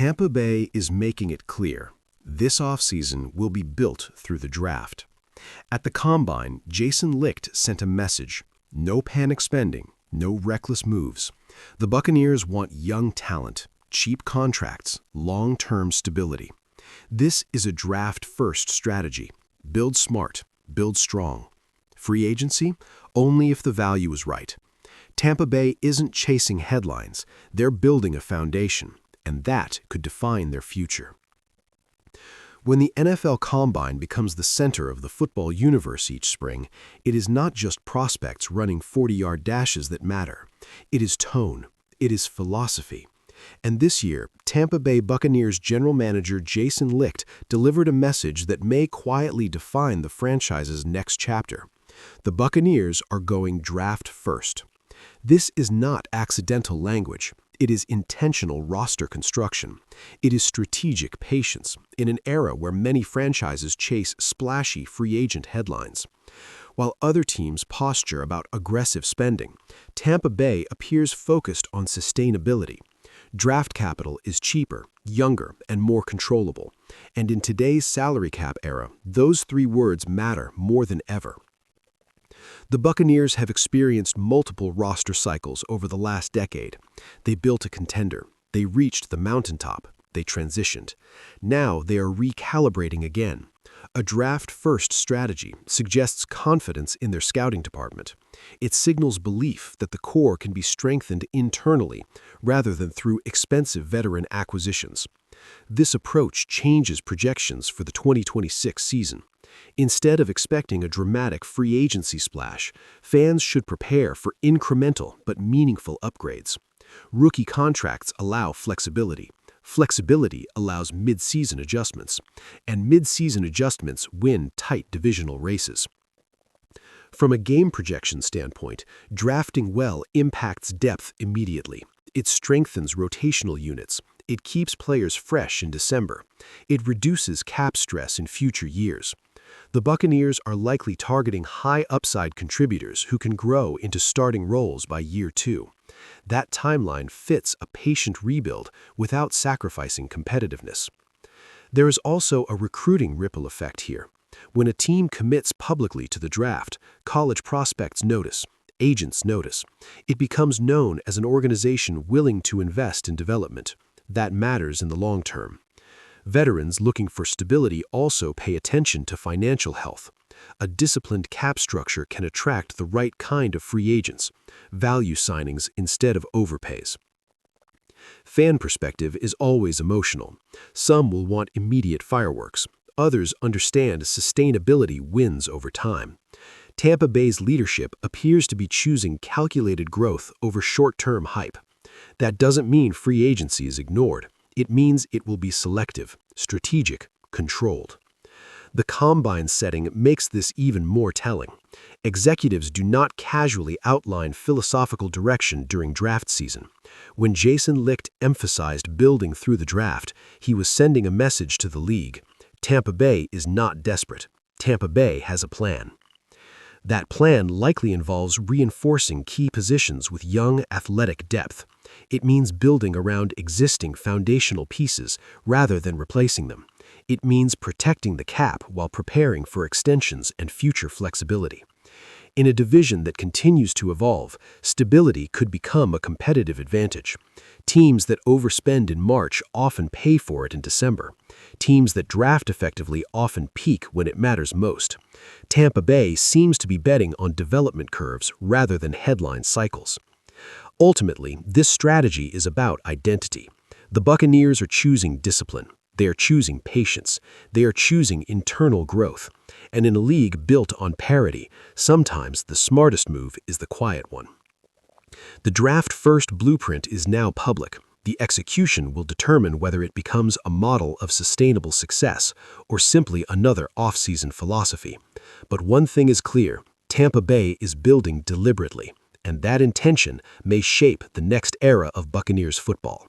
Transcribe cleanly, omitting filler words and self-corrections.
Tampa Bay is making it clear this offseason will be built through the draft. At the Combine, Jason Licht sent a message: no panic spending, no reckless moves. The Buccaneers want young talent, cheap contracts, long-term stability. This is a draft-first strategy. Build smart, build strong. Free agency? Only if the value is right. Tampa Bay isn't chasing headlines, they're building a foundation, and that could define their future. When the NFL Combine becomes the center of the football universe each spring, it is not just prospects running 40-yard dashes that matter. It is tone. It is philosophy. And this year, Tampa Bay Buccaneers general manager Jason Licht delivered a message that may quietly define the franchise's next chapter. The Buccaneers are going draft first. This is not accidental language. It is intentional roster construction. It is strategic patience in an era where many franchises chase splashy free agent headlines. While other teams posture about aggressive spending, Tampa Bay appears focused on sustainability. Draft capital is cheaper, younger, and more controllable. And in today's salary cap era, those three words matter more than ever. The Buccaneers have experienced multiple roster cycles over the last decade. They built a contender. They reached the mountaintop. They transitioned. Now they are recalibrating again. A draft-first strategy suggests confidence in their scouting department. It signals belief that the core can be strengthened internally rather than through expensive veteran acquisitions. This approach changes projections for the 2026 season. Instead of expecting a dramatic free agency splash, fans should prepare for incremental but meaningful upgrades. Rookie contracts allow flexibility. Flexibility allows mid-season adjustments, and mid-season adjustments win tight divisional races. From a game projection standpoint, drafting well impacts depth immediately. It strengthens rotational units. It keeps players fresh in December. It reduces cap stress in future years. The Buccaneers are likely targeting high-upside contributors who can grow into starting roles by year 2. That timeline fits a patient rebuild without sacrificing competitiveness. There is also a recruiting ripple effect here. When a team commits publicly to the draft, college prospects notice, agents notice. It becomes known as an organization willing to invest in development. That matters in the long term. Veterans looking for stability also pay attention to financial health. A disciplined cap structure can attract the right kind of free agents, value signings instead of overpays. Fan perspective is always emotional. Some will want immediate fireworks. Others understand sustainability wins over time. Tampa Bay's leadership appears to be choosing calculated growth over short-term hype. That doesn't mean free agency is ignored. It means it will be selective, strategic, controlled. The Combine setting makes this even more telling. Executives do not casually outline philosophical direction during draft season. When Jason Licht emphasized building through the draft, he was sending a message to the league. Tampa Bay is not desperate. Tampa Bay has a plan. That plan likely involves reinforcing key positions with young, athletic depth. It means building around existing foundational pieces rather than replacing them. It means protecting the cap while preparing for extensions and future flexibility. In a division that continues to evolve, stability could become a competitive advantage. Teams that overspend in March often pay for it in December. Teams that draft effectively often peak when it matters most. Tampa Bay seems to be betting on development curves rather than headline cycles. Ultimately, this strategy is about identity. The Buccaneers are choosing discipline. They are choosing patience. They are choosing internal growth. And in a league built on parity, sometimes the smartest move is the quiet one. The draft-first blueprint is now public. The execution will determine whether it becomes a model of sustainable success or simply another off-season philosophy. But one thing is clear: Tampa Bay is building deliberately, and that intention may shape the next era of Buccaneers football.